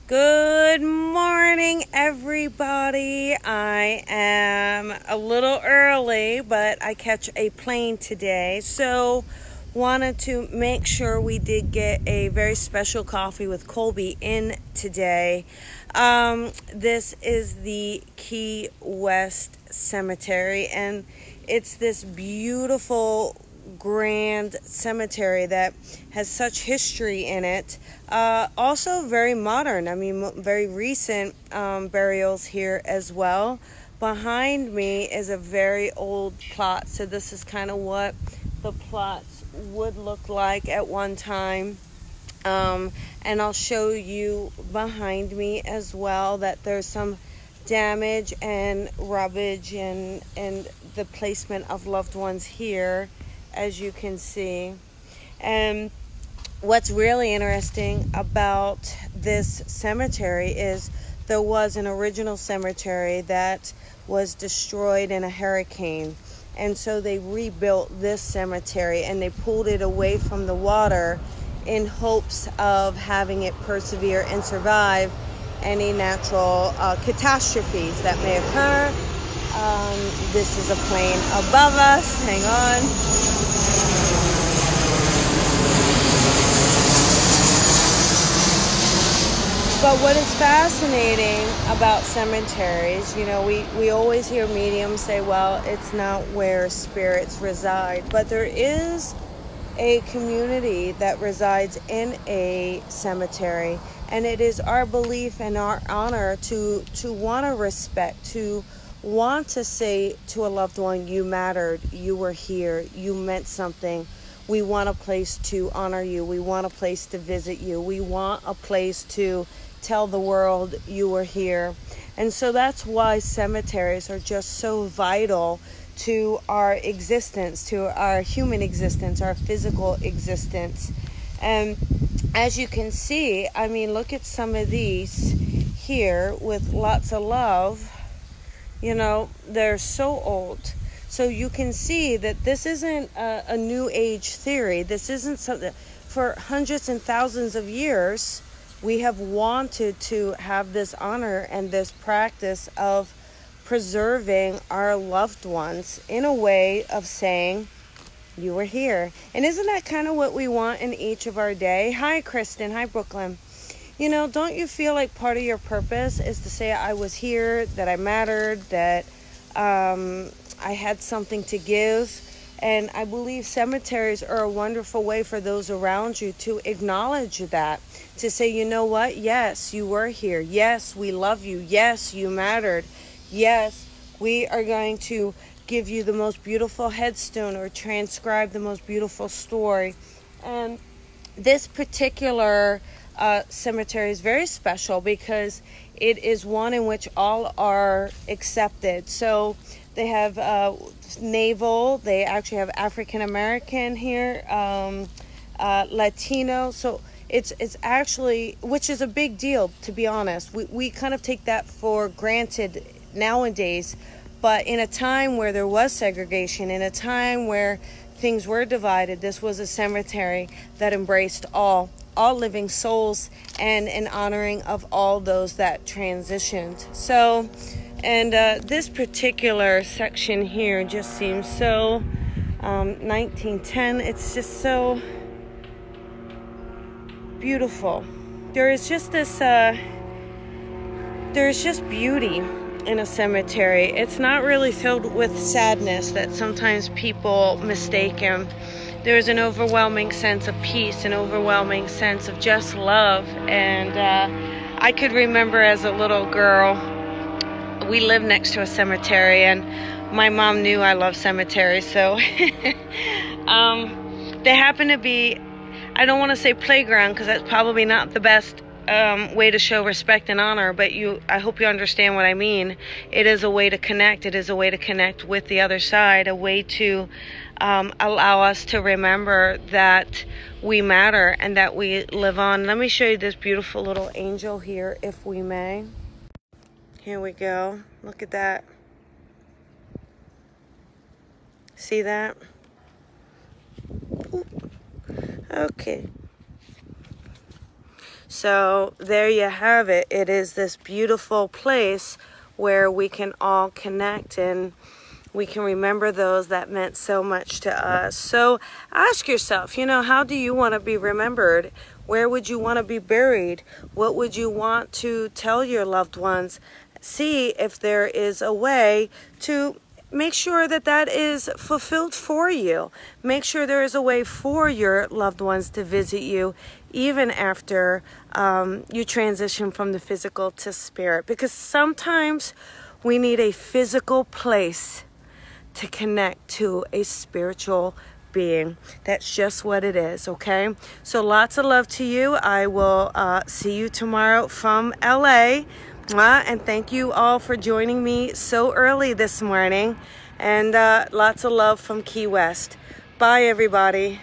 Good morning, everybody. I am a little early, but I catch a plane today. So wanted to make sure we did get a very special coffee with Colby in today. This is the Key West Cemetery, and it's this beautiful grand cemetery that has such history in it. Also very modern, very recent burials here as well. Behind me is a very old plot, so this is kind of what the plots would look like at one time. And I'll show you behind me as well that there's some damage and rubbish and the placement of loved ones here, as you can see. And what's really interesting about this cemetery is there was an original cemetery that was destroyed in a hurricane, and so they rebuilt this cemetery and they pulled it away from the water in hopes of having it persevere and survive any natural catastrophes that may occur. This is a plane above us. Hang on. But what is fascinating about cemeteries, we always hear mediums say, well, it's not where spirits reside. But there is a community that resides in a cemetery, and it is our belief and our honor to want to respect, to want to say to a loved one, you mattered, you were here, you meant something. We want a place to honor you. We want a place to visit you. We want a place to tell the world you were here. And so that's why cemeteries are just so vital to our existence, to our human existence, our physical existence. And as you can see, look at some of these here with lots of love. They're so old. So you can see that this isn't a new age theory. This isn't something. For hundreds and thousands of years, we have wanted to have this honor and this practice of preserving our loved ones in a way of saying, you were here. And isn't that kind of what we want in each of our day? Hi, Kristen. Hi, Brooklyn. Don't you feel like part of your purpose is to say, I was here, that I mattered, that I had something to give? And I believe cemeteries are a wonderful way for those around you to acknowledge that, to say, you know what? Yes, you were here. Yes, we love you. Yes, you mattered. Yes, we are going to give you the most beautiful headstone or transcribe the most beautiful story. And this particular cemetery is very special because it is one in which all are accepted. So they have naval, they actually have African American here, Latino. So it's actually, which is a big deal, to be honest. We kind of take that for granted nowadays, but in a time where there was segregation, in a time where things were divided, this was a cemetery that embraced all living souls and an honoring of all those that transitioned. So, and this particular section here just seems so 1910. It's just so beautiful. There is just this, there's just beauty in a cemetery. It's not really filled with sadness that sometimes people mistake him. There's an overwhelming sense of peace, an overwhelming sense of just love. And I could remember as a little girl, we lived next to a cemetery, and my mom knew I love cemeteries, so they happen to be, I don't want to say playground because that's probably not the best way to show respect and honor, but I hope you understand what I mean. It is a way to connect. It is a way to connect with the other side, a way to allow us to remember that we matter and that we live on. Let me show you this beautiful little angel here, if we may. Here we go. Look at that. See that? Okay. So there you have it. It is this beautiful place where we can all connect and we can remember those that meant so much to us. So ask yourself, you know, how do you want to be remembered? Where would you want to be buried? What would you want to tell your loved ones? See if there is a way to make sure that that is fulfilled for you. Make sure there is a way for your loved ones to visit you even after you transition from the physical to spirit. Because sometimes we need a physical place to connect to a spiritual being. That's just what it is, okay? So lots of love to you. I will see you tomorrow from LA. And thank you all for joining me so early this morning. And lots of love from Key West. Bye, everybody.